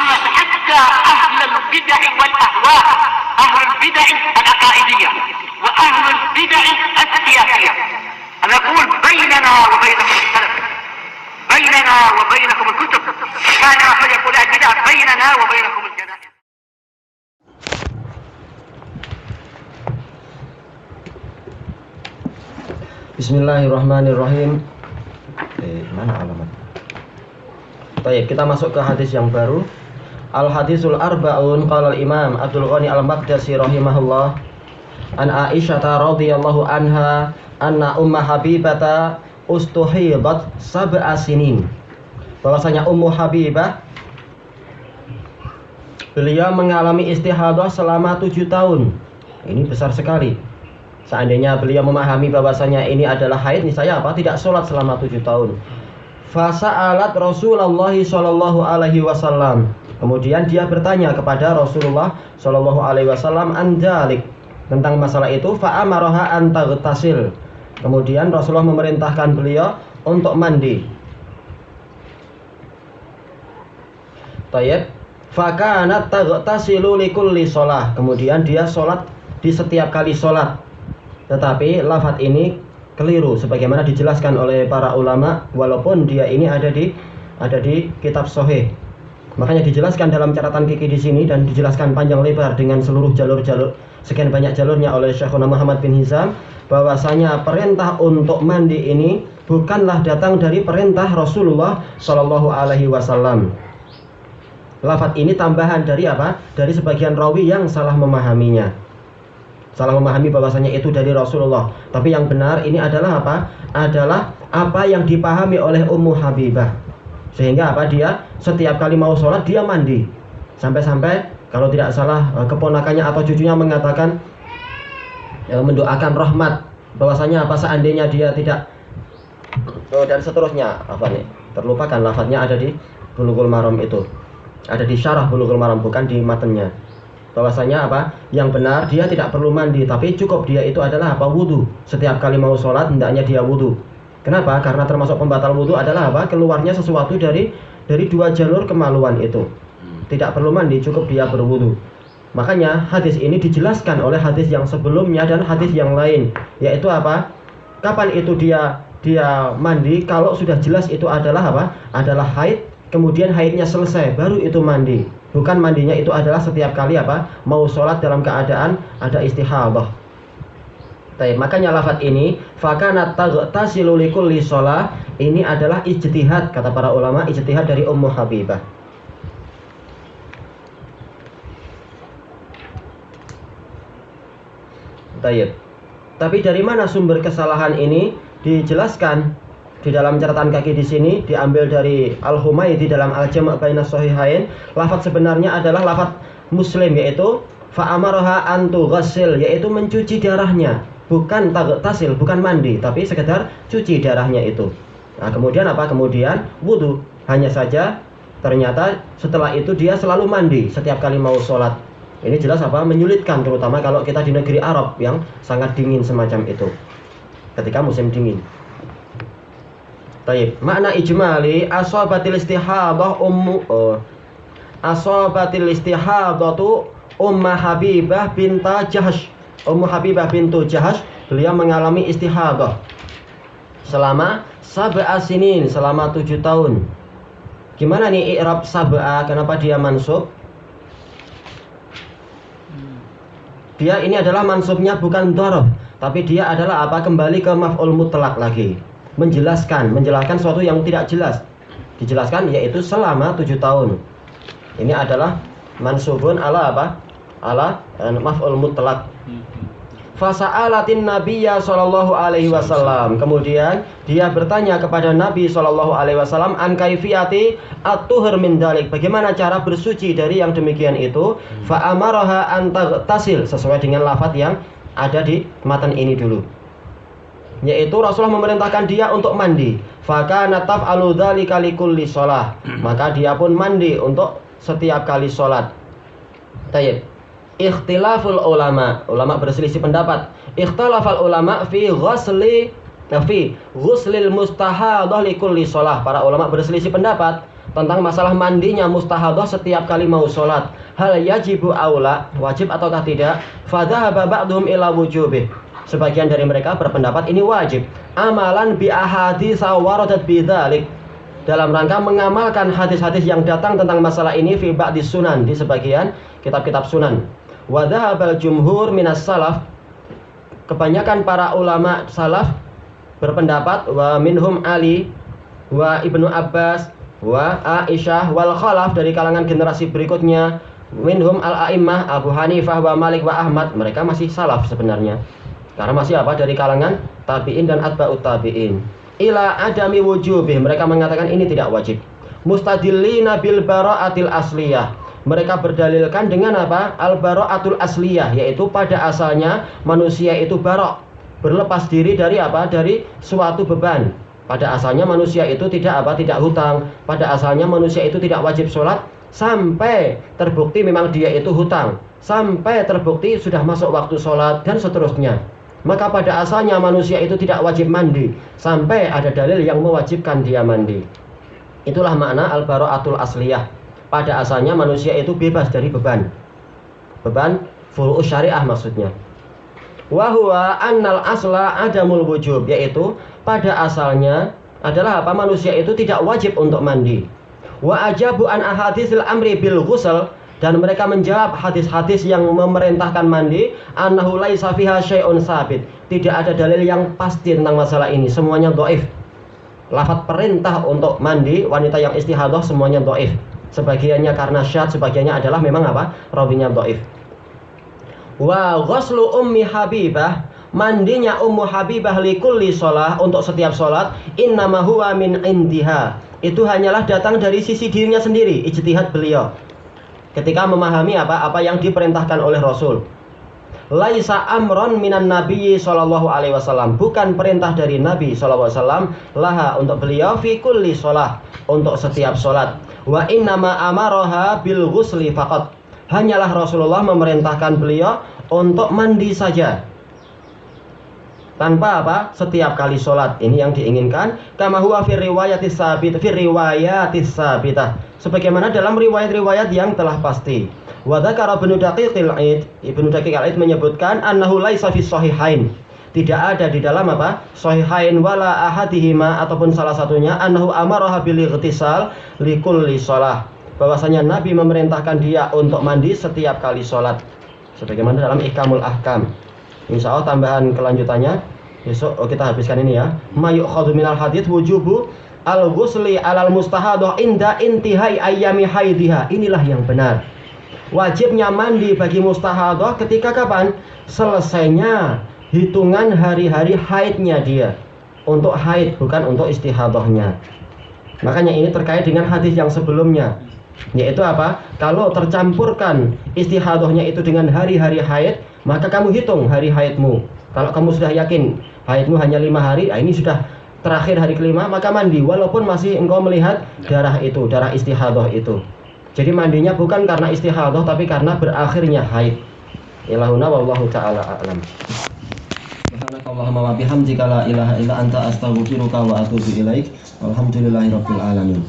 حتى أهل البدع والأهواء، أهل البدع العقائدية وأهل البدع السياسية. أنا أقول بيننا وبينكم السلف، بيننا وبينكم الكتب، كان أحد يقول البدع بيننا وبينكم الجنائز. Bismillahirrahmanirrahim. Mana alamat? Baik, kita masuk ke hadis yang baru. Al-hadisul arba'un qala al-imam Abdul Ghani al-Maqdisi rahimahullah an Aisyah radhiyallahu anha anna Ummu Habibah ustuhidat sab'a sinin. Bahwasanya Ummu Habibah beliau mengalami istihadah selama 7 tahun. Ini besar sekali. Seandainya beliau memahami bahwasanya ini adalah haid, niscaya apa? Tidak sholat selama 7 tahun. Fasa'alat Rasulullah sallallahu alaihi wasallam. Kemudian dia bertanya kepada Rasulullah sallallahu alaihi wasallam andalik, tentang masalah itu. Fa'amaraha an taghtasil. Kemudian Rasulullah memerintahkan beliau untuk mandi. Tayyib. Fakanat taghtasilu likulli shalah. Kemudian dia sholat di setiap kali sholat. Tetapi lafaz ini keliru sebagaimana dijelaskan oleh para ulama, walaupun dia ini ada di kitab Sahih. Makanya dijelaskan dalam catatan kiki di sini dan dijelaskan panjang lebar dengan seluruh jalur-jalur, sekian banyak jalurnya oleh Syekhuna Muhammad bin Hizam, bahwasanya perintah untuk mandi ini bukanlah datang dari perintah Rasulullah Shallallahu alaihi wasallam. Lafaz ini tambahan dari apa? Dari sebagian rawi yang salah memahaminya. Salah memahami bahwasanya itu dari Rasulullah. Tapi yang benar ini adalah apa? Adalah apa yang dipahami oleh Ummu Habibah. Sehingga apa? Dia setiap kali mau sholat dia mandi. Sampai-sampai kalau tidak salah keponakannya atau cucunya mengatakan mendoakan rahmat, bahwasanya apa seandainya dia tidak dan seterusnya, apa nih? Terlupakan lafadznya, ada di Bulughul Maram itu. Ada di syarah Bulughul Maram, bukan di matanya. Bahwasanya apa? Yang benar dia tidak perlu mandi, tapi cukup dia itu adalah apa? Wudu. Setiap kali mau sholat hendaknya dia wudu. Kenapa? Karena termasuk pembatal wudu adalah apa? Keluarnya sesuatu dari 2 jalur kemaluan itu. Tidak perlu mandi, cukup dia berwudu. Makanya hadis ini dijelaskan oleh hadis yang sebelumnya dan hadis yang lain, yaitu apa? Kapan itu dia mandi? Kalau sudah jelas itu adalah apa? Adalah haid, kemudian haidnya selesai, baru itu mandi. Bukan mandinya itu adalah setiap kali apa? Mau sholat dalam keadaan ada istihadah. Makanya lafaz ini fakanat taghtasilu likulli shalah, ini adalah ijtihad, kata para ulama, ijtihad dari Ummu Habibah. Tapi dari mana sumber kesalahan ini? Dijelaskan di dalam catatan kaki di sini, diambil dari Al-Humaydi dalam Al-Jama' Bainas Shahihain. Lafaz sebenarnya adalah lafaz Muslim, yaitu fa'amaraha an tughassil, yaitu mencuci darahnya, bukan taghtasil, bukan mandi, tapi sekedar cuci darahnya itu. Nah, kemudian apa? Kemudian wudu. Hanya saja ternyata setelah itu dia selalu mandi setiap kali mau sholat. Ini jelas apa? Menyulitkan, terutama kalau kita di negeri Arab yang sangat dingin semacam itu, ketika musim dingin. Makna ijmali asabatil istihadah asabatil istihadatu Ummu Habibah binta Jahash. Ummu Habibah bintu Jahash, beliau mengalami istihadah selama sab'a sinin, selama 7 tahun. Gimana nih i'rab sab'a? Kenapa dia mansub? Dia ini adalah mansubnya bukan dzaraf, tapi dia adalah apa? Kembali ke maf'ul mutlaq lagi. Menjelaskan sesuatu yang tidak jelas. Dijelaskan yaitu selama 7 tahun. Ini adalah mansubun ala apa? Ala maf'ul mutlaq. Fasa'alatin Nabiyya sallallahu alaihi wasallam. Kemudian dia bertanya kepada Nabi sallallahu alaihi wasallam an kaifiyati at-tuhur min dalik. Bagaimana cara bersuci dari yang demikian itu? Fa amaraha an taghtasil, sesuai dengan lafaz yang ada di matan ini dulu. Yaitu Rasulullah memerintahkan dia untuk mandi. Fakana taf'alu dzalika likulli shalah. Maka dia pun mandi untuk setiap kali sholat. Tayyib. Ikhtilaful ulama. Ulama berselisih pendapat. Ikhtilaful ulama fi ghuslil mustahadah likulli shalah. Para ulama berselisih pendapat tentang masalah mandinya mustahadah setiap kali mau sholat. Hal yajibu aula, wajib ataukah tidak? Fadhahaba ba'dhum ila wujubih. Sebagian dari mereka berpendapat ini wajib. Amalan bi ahadits waradat bidzalik. Dalam rangka mengamalkan hadis-hadis yang datang tentang masalah ini fi ba'dis sunan, di sebagian kitab-kitab sunan. Wa dhahabal jumhur minas salaf. Kebanyakan para ulama salaf berpendapat wa minhum Ali wa Ibnu Abbas wa Aisyah wal khalaf, dari kalangan generasi berikutnya, minhum al-a'immah Abu Hanifah wa Malik wa Ahmad. Mereka masih salaf sebenarnya, karena masih apa, dari kalangan tabi'in dan atba'ut tabi'in. Ila adami wujubih, mereka mengatakan ini tidak wajib. Mustadillina bil bara'atil asliyah, mereka berdalilkan dengan apa? Al bara'atul asliyah, yaitu pada asalnya manusia itu barok, berlepas diri dari apa? Dari suatu beban. Pada asalnya manusia itu tidak apa? Tidak hutang. Pada asalnya manusia itu tidak wajib sholat sampai terbukti memang dia itu hutang, sampai terbukti sudah masuk waktu sholat dan seterusnya. Maka pada asalnya manusia itu tidak wajib mandi sampai ada dalil yang mewajibkan dia mandi. Itulah makna al bara'atul asliyah. Pada asalnya manusia itu bebas dari beban furu'us syariah maksudnya. Wa huwa annal asla adamul wujub, yaitu pada asalnya adalah apa? Manusia itu tidak wajib untuk mandi. Wa ajabu an ahadisil amri bil ghusl, dan mereka menjawab hadis-hadis yang memerintahkan mandi, annahu laisa fiha syai'un sabit. Tidak ada dalil yang pasti tentang masalah ini, semuanya dhaif. Lafaz perintah untuk mandi wanita yang istihadah semuanya dhaif. Sebagiannya karena syadz, sebagiannya adalah memang apa? Rawinya dhaif. Wa ghuslu ummi Habibah, mandinya Ummu Habibah likulli shalah, untuk setiap salat, innama huwa min indiha, itu hanyalah datang dari sisi dirinya sendiri, ijtihad beliau ketika memahami apa yang diperintahkan oleh Rasul. Laisa amron minan nabiyyi sallallahu alaihi wasallam, bukan perintah dari Nabi sallallahu alaihi wasallam, laha, untuk beliau, fi kulli shalah, untuk setiap salat. Wa innama amaraha bil ghusli faqat, hanyalah Rasulullah memerintahkan beliau untuk mandi saja, tanpa apa? Setiap kali sholat. Ini yang diinginkan. Kama huwa fi riwayatis sabitah, sebagaimana dalam riwayat-riwayat yang telah pasti. Wa dzakara Ibnu Daqiqil Aid, Ibnu Daqiq al-Aid menyebutkan annahu laisa fi shahihain, tidak ada di dalam apa? Shahihain wala ahadihima, ataupun salah satunya, annahu amaraha bil ightisal likulli shalah, bahwasanya Nabi memerintahkan dia untuk mandi setiap kali sholat, sebagaimana dalam Ihkamul Ahkam. Insya Allah tambahan kelanjutannya besok kita habiskan ini ya. Mayukhadhu minal hadits wujubu al-ghusli alal mustahadah inda intihai ayyami haidiha. Inilah yang benar. Wajibnya mandi bagi mustahadah ketika kapan? Selesainya hitungan hari-hari haidnya dia. Untuk haid, bukan untuk istihadahnya. Makanya ini terkait dengan hadis yang sebelumnya, yaitu apa? Kalau tercampurkan istihadahnya itu dengan hari-hari haid, maka kamu hitung hari haidmu. Kalau kamu sudah yakin haidmu hanya 5 hari, ini sudah terakhir hari kelima, maka mandi walaupun masih engkau melihat darah itu, darah istihadah itu. Jadi mandinya bukan karena istihadah, tapi karena berakhirnya haid. Ilahuna wallahu ta'ala a'lam. Subhanakallahumma wa bihamdika la ilaha illa anta astaghfiruka wa atubu ilaik. Walhamdulillahirabbil alamin.